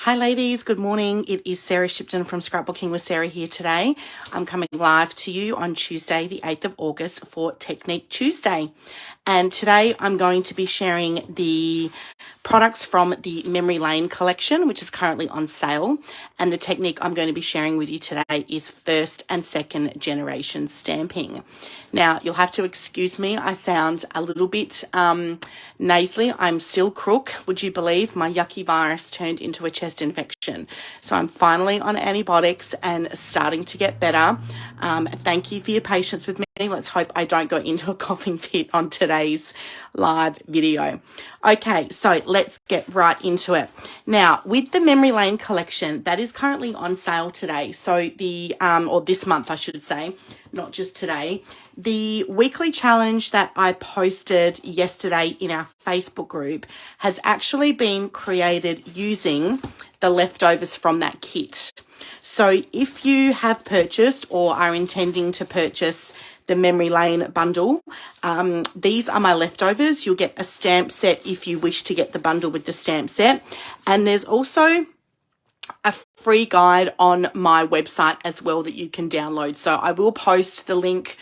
Hi ladies, good morning. It is Sarah Shipton from Scrapbooking with Sarah here today. I'm coming live to you on Tuesday, the 8th of August for Technique Tuesday. And today I'm going to be sharing the products from the Memory Lane collection, which is currently on sale. And the technique I'm going to be sharing with you today is first and second generation stamping. Now, you'll have to excuse me. I sound a little bit nasally. I'm still crook. Would you believe my yucky virus turned into a chest infection? So I'm finally on antibiotics and starting to get better. Thank you for your patience with me. Let's hope I don't go into a coughing fit on today's live video. Okay, so let's get right into it. Now, with the Memory Lane collection, that is currently on sale today. So or this month, I should say, not just today. The weekly challenge that I posted yesterday in our Facebook group has actually been created using the leftovers from that kit. So if you have purchased or are intending to purchase the Memory Lane bundle, these are my leftovers. You'll get a stamp set if you wish to get the bundle with the stamp set. And there's also a free guide on my website as well that you can download. So I will post the link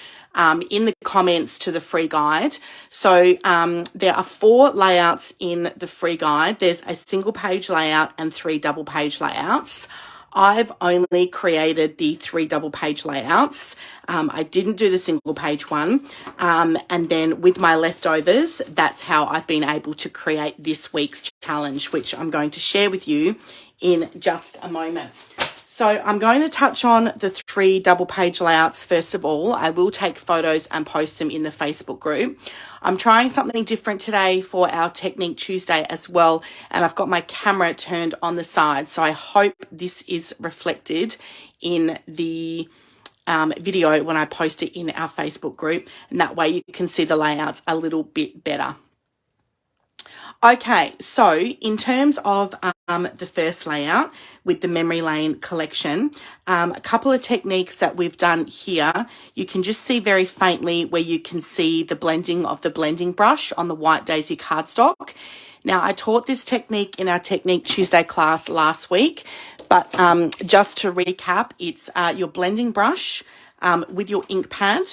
in the comments to the free guide. So there are 4 layouts in the free guide. There's a single page layout and 3 double page layouts. I've only created the 3 double page layouts. I didn't do the single page one. And then with my leftovers, that's how I've been able to create this week's challenge, which I'm going to share with you in just a moment. So I'm going to touch on the 3 double page layouts first of all. I will take photos and post them in the Facebook group. I'm trying something different today for our Technique Tuesday as well, and I've got my camera turned on the side, so I hope this is reflected in the video when I post it in our Facebook group, and that way you can see the layouts a little bit better. Okay, so in terms of the first layout with the Memory Lane collection, a couple of techniques that we've done here. You can just see very faintly where you can see the blending of the blending brush on the White Daisy cardstock. Now, I taught this technique in our Technique Tuesday class last week, but just to recap, it's your blending brush with your ink pad,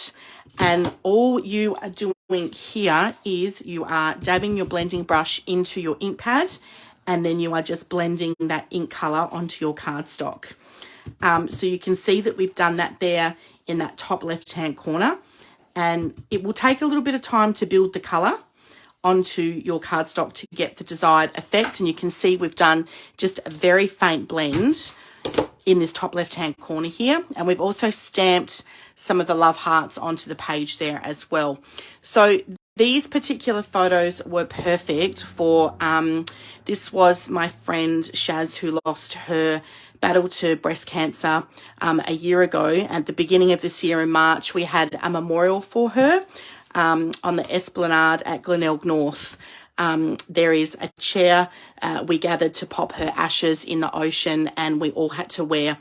and all you are doing here is you are dabbing your blending brush into your ink pad, and then you are just blending that ink colour onto your cardstock. So you can see that we've done that there in that top left-hand corner, and it will take a little bit of time to build the colour onto your cardstock to get the desired effect, and you can see we've done just a very faint blend in this top left-hand corner here, and we've also stamped some of the love hearts onto the page there as well. So these particular photos were perfect for, this was my friend Shaz who lost her battle to breast cancer a year ago. At the beginning of this year in March, we had a memorial for her on the Esplanade at Glenelg North. There is a chair. We gathered to pop her ashes in the ocean, and we all had to wear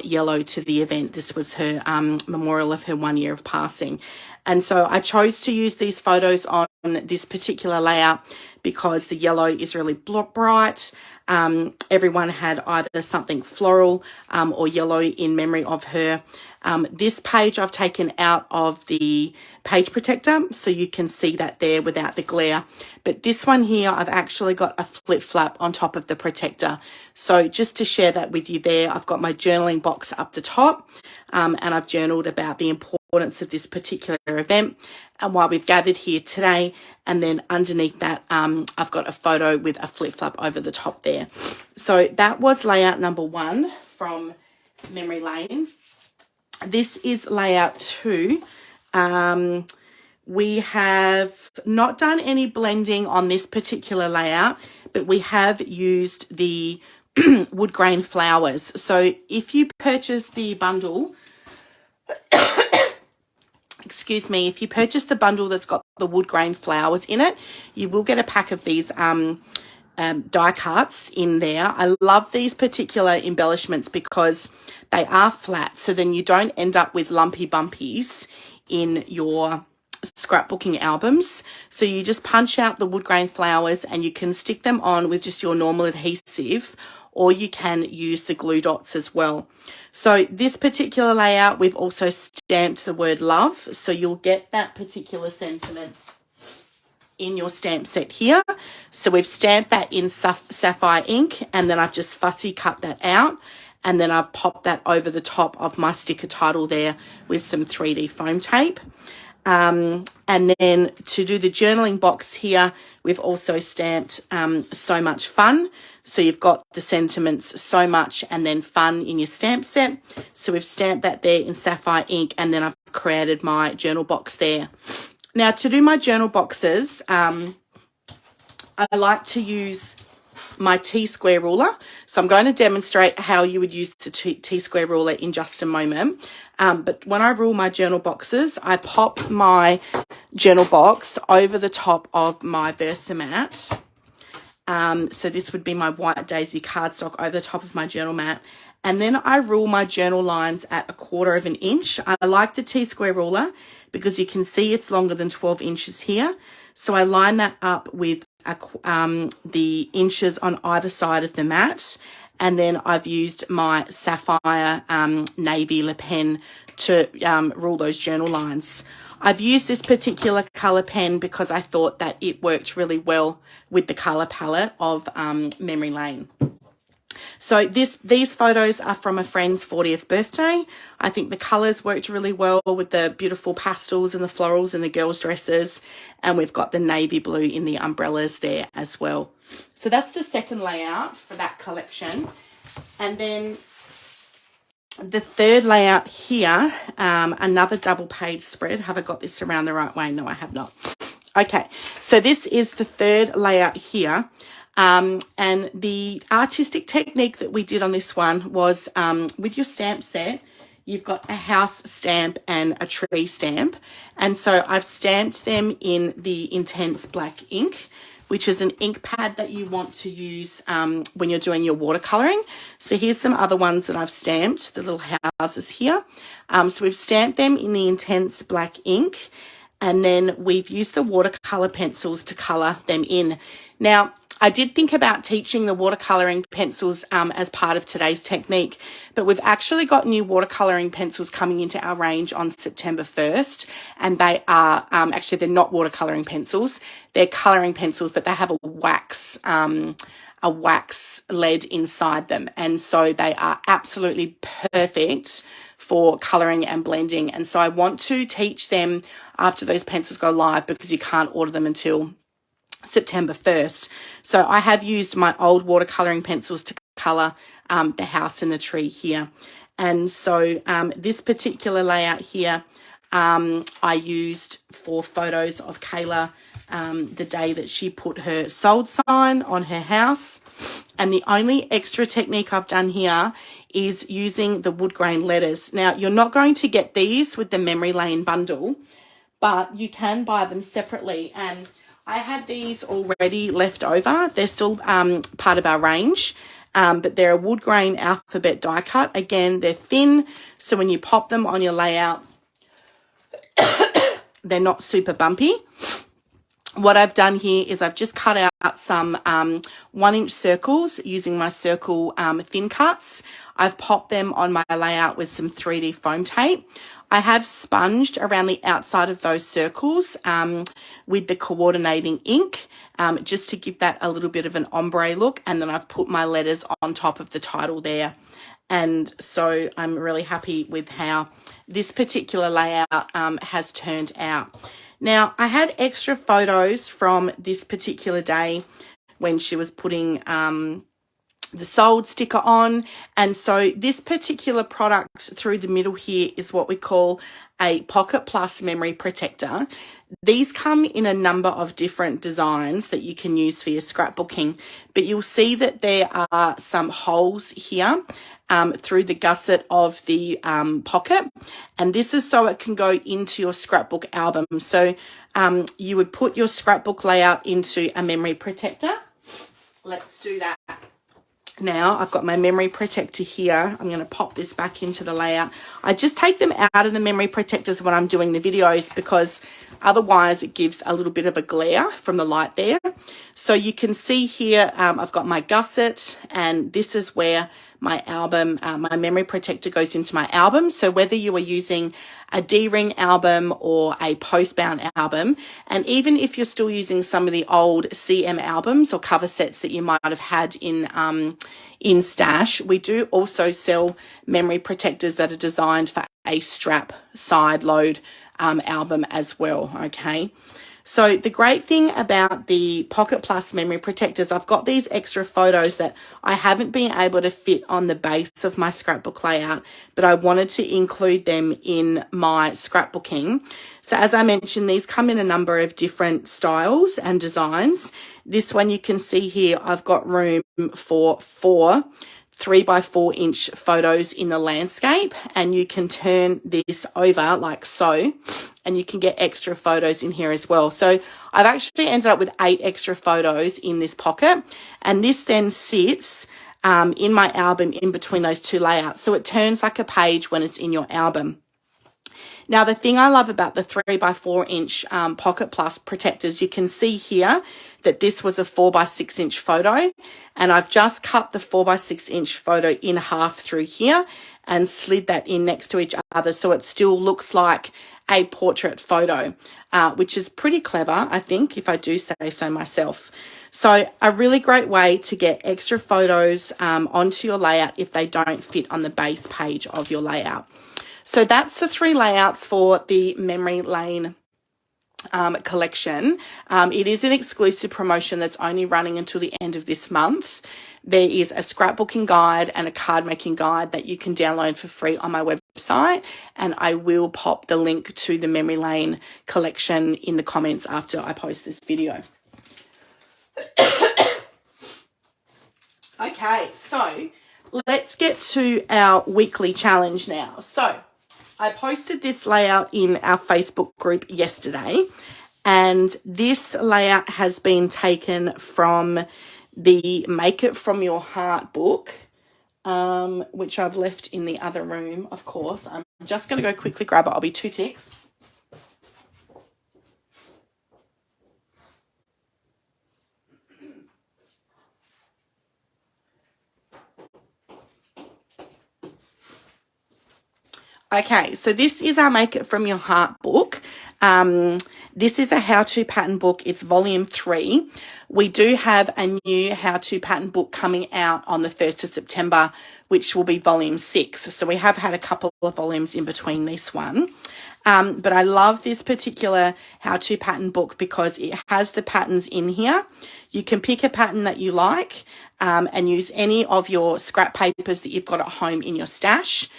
yellow to the event. This was her memorial of her 1 year of passing. And so I chose to use these photos on this particular layout because the yellow is really bright. Everyone had either something floral or yellow in memory of her. This page I've taken out of the page protector, so you can see that there without the glare. But this one here, I've actually got a flip flap on top of the protector. So just to share that with you there, I've got my journaling box up the top, and I've journaled about the importance of this particular event and why we've gathered here today. And then underneath that, I've got a photo with a flip flap over the top there. So that was layout number 1 from Memory Lane. This is layout 2. We have not done any blending on this particular layout, but we have used the wood grain flowers. So if you purchase the bundle, excuse me, if you purchase the bundle that's got the wood grain flowers in it, you will get a pack of these die cuts in there. I love these particular embellishments because they are flat, so then you don't end up with lumpy bumpies in your scrapbooking albums. So you just punch out the wood grain flowers and you can stick them on with just your normal adhesive, or you can use the glue dots as well. So this particular layout, we've also stamped the word love, so you'll get that particular sentiment in your stamp set here. So we've stamped that in sapphire ink, and then I've just fussy cut that out, and then I've popped that over the top of my sticker title there with some 3D foam tape. And then to do the journaling box here, we've also stamped so much fun. So you've got the sentiments so much and then fun in your stamp set. So we've stamped that there in sapphire ink, and then I've created my journal box there. Now to do my journal boxes, I like to use my T-square ruler. So I'm going to demonstrate how you would use the T-square ruler in just a moment. But when I rule my journal boxes, I pop my journal box over the top of my Versamat. So this would be my white daisy cardstock over the top of my journal mat. And then I rule my journal lines at 1/4 of an inch. I like the T-square ruler because you can see it's longer than 12 inches here. So I line that up with the inches on either side of the mat, and then I've used my sapphire navy Le Pen to rule those journal lines. I've used this particular colour pen because I thought that it worked really well with the colour palette of Memory Lane. So these photos are from a friend's 40th birthday. I think the colours worked really well with the beautiful pastels and the florals and the girls' dresses. And we've got the navy blue in the umbrellas there as well. So that's the second layout for that collection. And then the third layout here, another double page spread. Have I got this around the right way? No, I have not. Okay, so this is the third layout here. And the artistic technique that we did on this one was with your stamp set, you've got a house stamp and a tree stamp. And so I've stamped them in the intense black ink, which is an ink pad that you want to use when you're doing your watercolouring. So here's some other ones that I've stamped, the little houses here. So we've stamped them in the intense black ink, and then we've used the watercolour pencils to colour them in. Now, I did think about teaching the watercolouring pencils as part of today's technique, but we've actually got new watercolouring pencils coming into our range on September 1st, and they are, actually they're not watercolouring pencils, they're colouring pencils, but they have a wax lead inside them, and so they are absolutely perfect for colouring and blending. And so I want to teach them after those pencils go live, because you can't order them until September 1st. So I have used my old watercolouring pencils to colour the house and the tree here. And so this particular layout here, I used for photos of Kayla the day that she put her sold sign on her house. And the only extra technique I've done here is using the wood grain letters. Now, you're not going to get these with the Memory Lane bundle, but you can buy them separately. And I had these already left over. They're still part of our range, but they're a wood grain alphabet die cut. Again, they're thin, so when you pop them on your layout, they're not super bumpy. What I've done here is I've just cut out some 1-inch circles using my circle thin cuts. I've popped them on my layout with some 3D foam tape. I have sponged around the outside of those circles with the coordinating ink just to give that a little bit of an ombre look, and then I've put my letters on top of the title there. And so I'm really happy with how this particular layout has turned out. Now, I had extra photos from this particular day when she was putting the sold sticker on, and so this particular product through the middle here is what we call a Pocket Plus memory protector. These come in a number of different designs that you can use for your scrapbooking, but you'll see that there are some holes here through the gusset of the pocket, and this is so it can go into your scrapbook album. So you would put your scrapbook layout into a memory protector. Let's do that. Now I've got my memory protector here. I'm going to pop this back into the layout. I just take them out of the memory protectors when I'm doing the videos because otherwise it gives a little bit of a glare from the light there. So you can see here I've got my gusset, and this is where my album, my memory protector goes into my album. So whether you are using a D-ring album or a post-bound album, and even if you're still using some of the old CM albums or cover sets that you might have had in stash, we do also sell memory protectors that are designed for a strap side load album as well, okay? So the great thing about the Pocket Plus memory protectors, I've got these extra photos that I haven't been able to fit on the base of my scrapbook layout, but I wanted to include them in my scrapbooking. So as I mentioned, these come in a number of different styles and designs. This one you can see here, I've got room for 4 3x4-inch photos in the landscape, and you can turn this over like so, and you can get extra photos in here as well. So I've actually ended up with 8 extra photos in this pocket, and this then sits in my album in between those two layouts. So it turns like a page when it's in your album. Now, the thing I love about the 3x4-inch Pocket Plus protectors, you can see here that this was a 4x6-inch photo, and I've just cut the 4x6-inch photo in half through here and slid that in next to each other so it still looks like a portrait photo, which is pretty clever, I think, if I do say so myself. So a really great way to get extra photos onto your layout if they don't fit on the base page of your layout. So that's the 3 layouts for the Memory Lane collection. It is an exclusive promotion that's only running until the end of this month. There is a scrapbooking guide and a card making guide that you can download for free on my website, and I will pop the link to the Memory Lane collection in the comments after I post this video. Okay, so let's get to our weekly challenge now. So I posted this layout in our Facebook group yesterday, and this layout has been taken from the Make It From Your Heart book, which I've left in the other room, of course. I'm just going to go quickly grab it. I'll be 2 ticks. Okay, so this is our Make It From Your Heart book. This is a how-to pattern book. It's volume 3. We do have a new how-to pattern book coming out on the 1st of September, which will be volume 6. So we have had a couple of volumes in between this one. But I love this particular how-to pattern book because it has the patterns in here. You can pick a pattern that you like and use any of your scrap papers that you've got at home in your stash,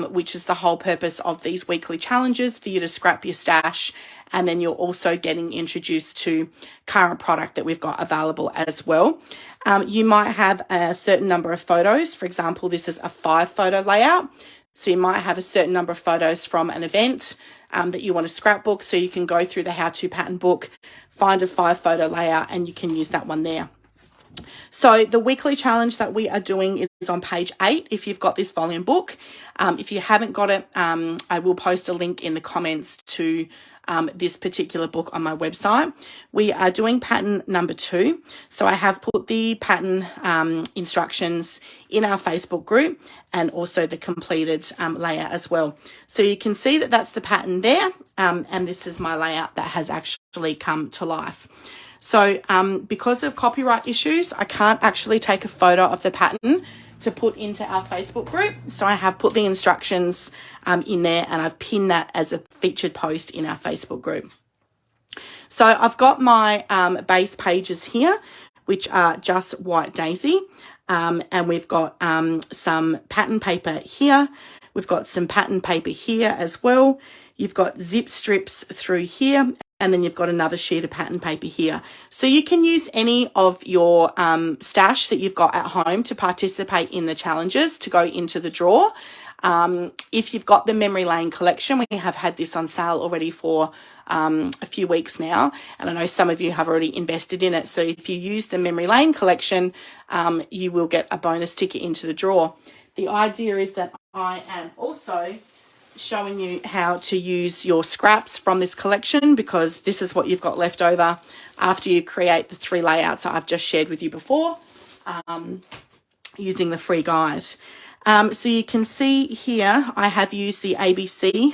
which is the whole purpose of these weekly challenges, for you to scrap your stash, and then you're also getting introduced to current product that we've got available as well. You might have a certain number of photos. For example, this is a 5-photo layout. So you might have a certain number of photos from an event that you want to scrapbook. So you can go through the how-to pattern book, find a 5-photo layout, and you can use that one there. So the weekly challenge that we are doing is on page 8 if you've got this volume book. If you haven't got it, I will post a link in the comments to this particular book on my website. We are doing pattern number 2. So I have put the pattern instructions in our Facebook group and also the completed layout as well. So you can see that that's the pattern there, and this is my layout that has actually come to life. So because of copyright issues, I can't actually take a photo of the pattern to put into our Facebook group. So I have put the instructions in there, and I've pinned that as a featured post in our Facebook group. So I've got my base pages here, which are just White Daisy. And we've got some pattern paper here. We've got some pattern paper here as well. You've got zip strips through here. and then you've got another sheet of pattern paper here. So you can use any of your stash that you've got at home to participate in the challenges to go into the draw. If you've got the Memory Lane collection, we have had this on sale already for a few weeks now, and I know some of you have already invested in it. So if you use the Memory Lane collection, you will get a bonus ticket into the draw. The idea is that I am also showing you how to use your scraps from this collection, because this is what you've got left over after you create the 3 layouts that I've just shared with you before, using the free guide. So you can see here I have used the ABC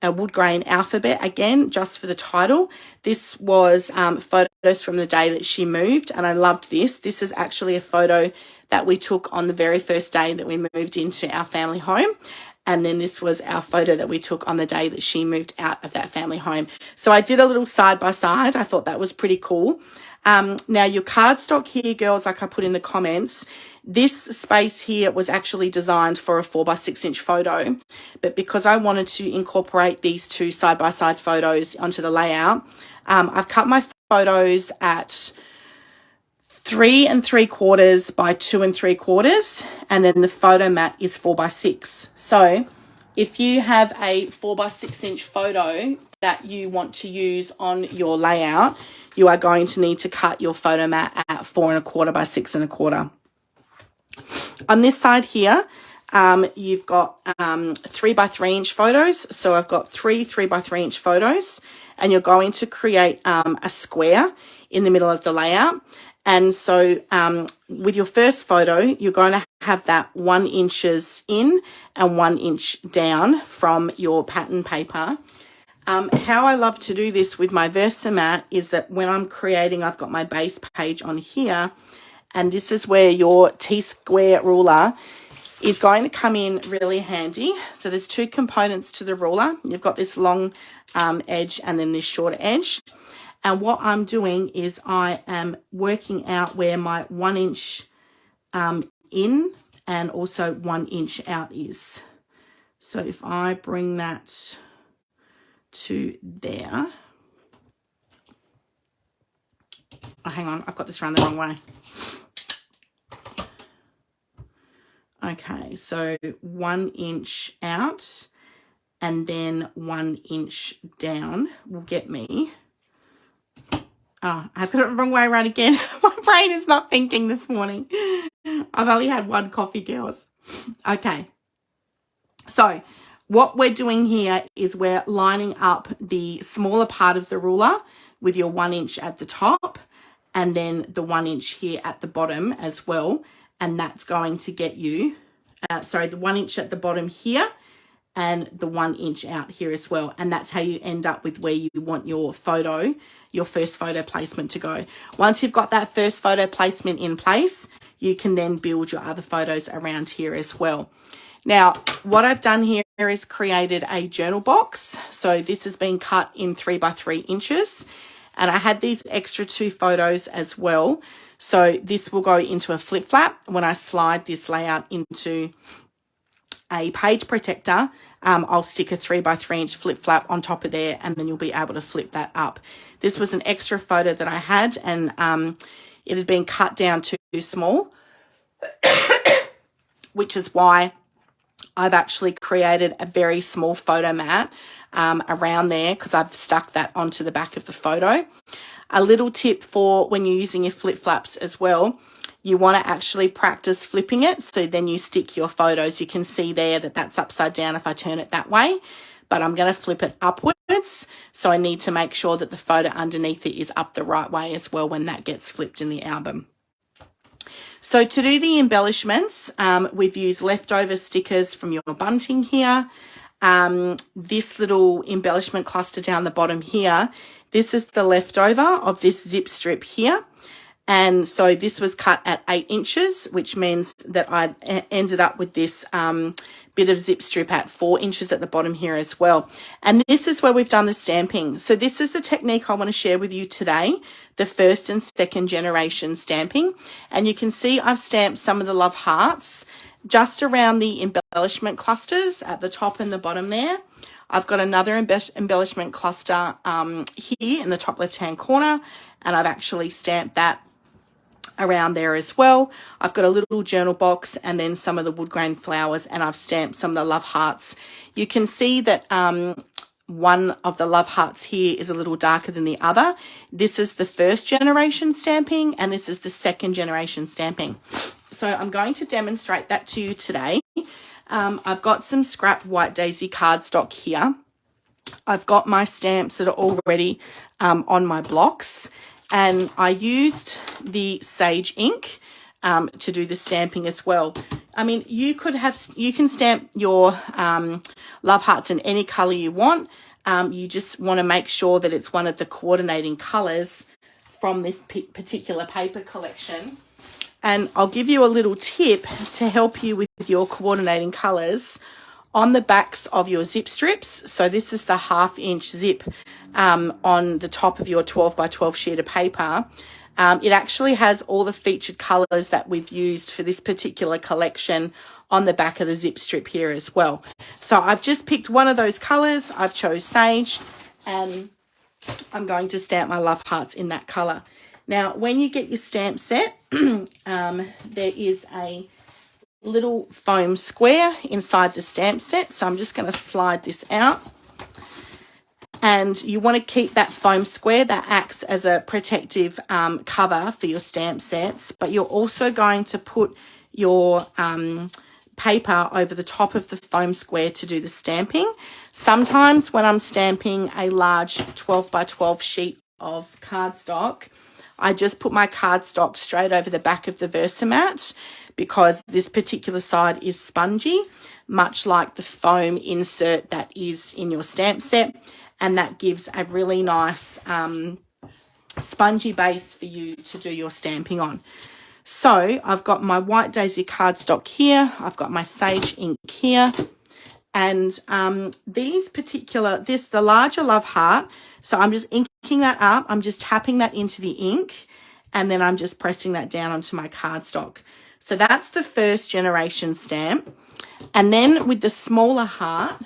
a wood grain alphabet again, just for the title. This was photos from the day that she moved, and I loved this. This is actually a photo that we took on the very first day that we moved into our family home. And then this was our photo that we took on the day that she moved out of that family home. So I did a little side by side. I thought that was pretty cool. Now your cardstock here, girls, like I put in the comments, this space here was actually designed for a 4x6 inch photo, but because I wanted to incorporate these two side-by-side photos onto the layout, I've cut my photos at 3 3/4 by 2 3/4, and then the photo mat is 4x6. So if you have a 4x6 inch photo that you want to use on your layout, you are going to need to cut your photo mat at 4 1/4 by 6 1/4. On this side here, you've got 3 by 3 inch photos. So I've got 3 by 3 inch photos, and you're going to create a square in the middle of the layout. And so with your first photo, you're going to have that 1 inches in and 1 inch down from your pattern paper. How I love to do this with my Versamat is that when I'm creating, I've got my base page on here, and this is where your T-square ruler is going to come in really handy. So there's 2 components to the ruler. You've got this long edge and then this shorter edge. And what I'm doing is I am working out where my 1 inch in and also 1 inch out is. So if I bring that to there. Oh, hang on, I've got this around the wrong way. Okay, so 1 inch out and then 1 inch down will get me. Oh, I've got it the wrong way around again. My brain is not thinking this morning. I've only had 1 coffee, girls. Okay. So what we're doing here is we're lining up the smaller part of the ruler with your 1 inch at the top and then the 1 inch here at the bottom as well. And that's going to get you, the 1 inch at the bottom here and the 1 inch out here as well. And that's how you end up with where you want your photo, your first photo placement to go. Once you've got that first photo placement in place, you can then build your other photos around here as well. Now, what I've done here is created a journal box. So this has been cut in 3 by 3 inches. And I had these extra 2 photos as well. So this will go into a flip flap. When I slide this layout into a page protector, I'll stick a 3 by 3 inch flip flap on top of there, and then you'll be able to flip that up. This was an extra photo that I had, and it had been cut down too small, which is why I've actually created a very small photo mat around there, because I've stuck that onto the back of the photo. A little tip for when you're using your flip flaps as well, you want to actually practice flipping it, so then you stick your photos. You can see there that that's upside down if I turn it that way, but I'm going to flip it upwards, so I need to make sure that the photo underneath it is up the right way as well when that gets flipped in the album. So to do the embellishments, we've used leftover stickers from your bunting here. This little embellishment cluster down the bottom here, this is the leftover of this zip strip here. And so this was cut at 8 inches, which means that I ended up with this bit of zip strip at 4 inches at the bottom here as well. And this is where we've done the stamping. So this is the technique I want to share with you today, the 1st and 2nd generation stamping. And you can see I've stamped some of the love hearts just around the embellishment clusters at the top and the bottom there. I've got another embellishment cluster here in the top left-hand corner, and I've actually stamped that around there as well. I've got a little journal box and then some of the wood grain flowers, and I've stamped some of the love hearts. You can see that one of the love hearts here is a little darker than the other. This is the first generation stamping, and this is the second generation stamping. So I'm going to demonstrate that to you today. I've got some scrap White Daisy cardstock here. I've got my stamps that are already on my blocks, and I used the Sage ink to do the stamping as well. I mean, you can stamp your love hearts in any color you want. You just want to make sure that it's one of the coordinating colors from this particular paper collection. And I'll give you a little tip to help you with your coordinating colors. On the backs of your zip strips, so this is the 1/2 inch zip on the top of your 12 by 12 sheet of paper. It actually has all the featured colors that we've used for this particular collection on the back of the zip strip here as well. So I've just picked one of those colors. I've chose Sage, and I'm going to stamp my love hearts in that color. Now, when you get your stamp set, there is a little foam square inside the stamp set. So I'm just going to slide this out. And you want to keep that foam square that acts as a protective cover for your stamp sets. But you're also going to put your paper over the top of the foam square to do the stamping. Sometimes when I'm stamping a large 12 by 12 sheet of cardstock, I just put my cardstock straight over the back of the Versamat, because this particular side is spongy, much like the foam insert that is in your stamp set, and that gives a really nice spongy base for you to do your stamping on. So I've got my White Daisy cardstock here, I've got my Sage ink here, and the larger love heart, so I'm just inking that up, I'm just tapping that into the ink, and then I'm just pressing that down onto my cardstock. So that's the first generation stamp. And then with the smaller heart,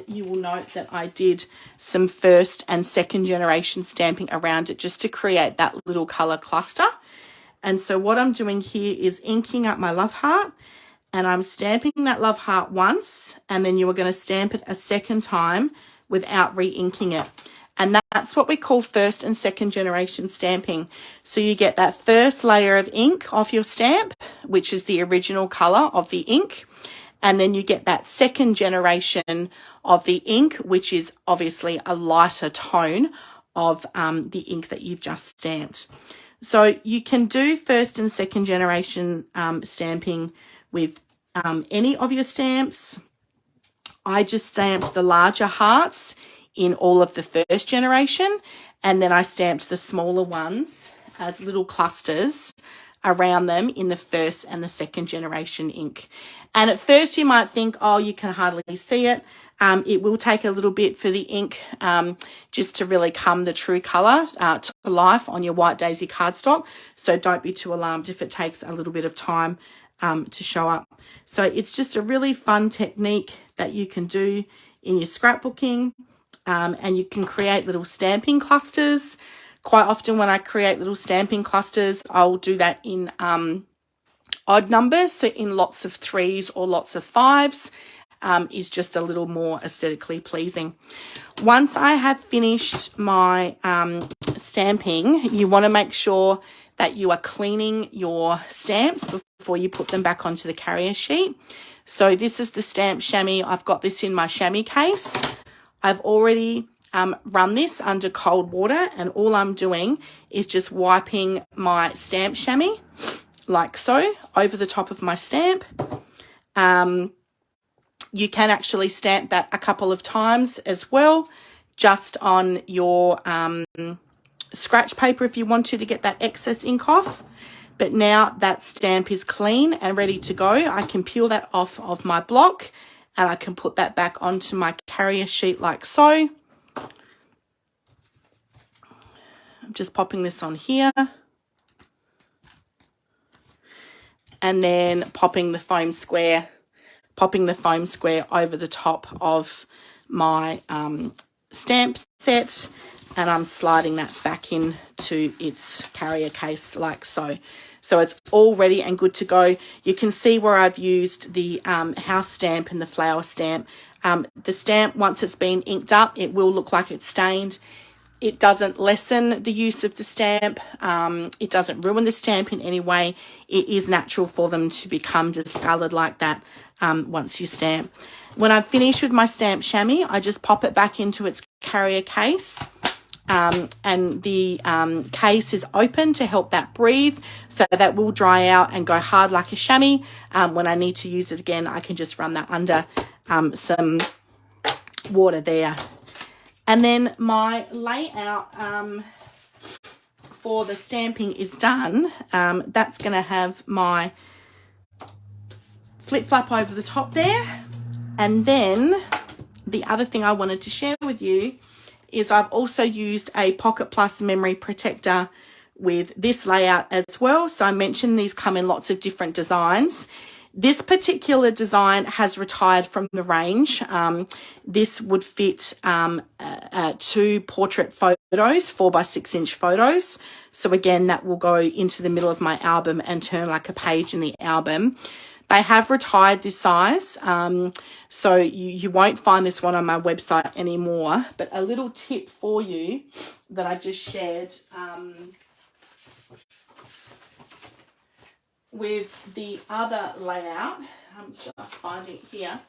you will note that I did some first and second generation stamping around it just to create that little color cluster. And so what I'm doing here is inking up my love heart, and I'm stamping that love heart once, and then you are going to stamp it a second time without re-inking it. And that's what we call first and second generation stamping. So you get that first layer of ink off your stamp, which is the original color of the ink. And then you get that second generation of the ink, which is obviously a lighter tone of the ink that you've just stamped. So you can do first and second generation stamping with any of your stamps. I just stamped the larger hearts in all of the first generation, and then I stamped the smaller ones as little clusters around them in the first and the second generation ink. And at first you might think, oh, you can hardly see it. It will take a little bit for the ink just to really come the true colour to life on your White Daisy cardstock. So don't be too alarmed if it takes a little bit of time to show up. So it's just a really fun technique that you can do in your scrapbooking. And you can create little stamping clusters. Quite often when I create little stamping clusters, I'll do that in odd numbers, so in lots of 3s or lots of 5s is just a little more aesthetically pleasing. Once I have finished my stamping, you want to make sure that you are cleaning your stamps before you put them back onto the carrier sheet. So this is the stamp chamois. I've got this in my chamois case. I've already run this under cold water, and all I'm doing is just wiping my stamp chamois like so over the top of my stamp. You can actually stamp that a couple of times as well, just on your scratch paper if you want to get that excess ink off. But now that stamp is clean and ready to go, I can peel that off of my block, and I can put that back onto my carrier sheet like so. I'm just popping this on here. And then popping the foam square over the top of my stamp set, and I'm sliding that back into its carrier case like so. So it's all ready and good to go. You can see where I've used the house stamp and the flower stamp. The stamp, once it's been inked up, it will look like it's stained. It doesn't lessen the use of the stamp. It doesn't ruin the stamp in any way. It is natural for them to become discoloured like that once you stamp. When I'm finished with my stamp chamois, I just pop it back into its carrier case. And the case is open to help that breathe, so that will dry out and go hard like a chamois. When I need to use it again, I can just run that under some water there. And then my layout for the stamping is done. That's going to have my flip-flap over the top there. And then the other thing I wanted to share with you is I've also used a Pocket Plus memory protector with this layout as well. So I mentioned these come in lots of different designs. This particular design has retired from the range. This would fit 2 portrait photos, 4x6 photos. So again, that will go into the middle of my album and turn like a page in the album. They have retired this size, so you won't find this one on my website anymore. But a little tip for you that I just shared with the other layout, I'm just finding it here.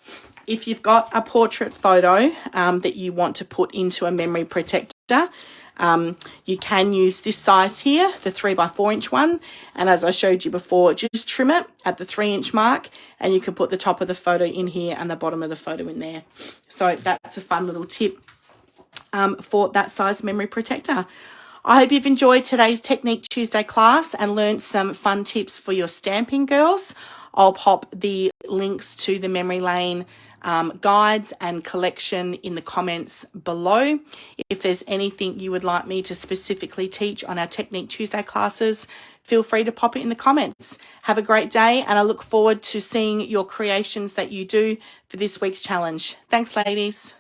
If you've got a portrait photo that you want to put into a memory protector, you can use this size here, the 3x4 one, and as I showed you before, just trim it at the 3 mark, and you can put the top of the photo in here and the bottom of the photo in there. So that's a fun little tip for that size memory protector. I hope you've enjoyed today's Technique Tuesday class and learned some fun tips for your stamping, girls. I'll pop the links to the memory lane guides and collection in the comments below. If there's anything you would like me to specifically teach on our Technique Tuesday classes, feel free to pop it in the comments. Have a great day, and I look forward to seeing your creations that you do for this week's challenge. Thanks, ladies.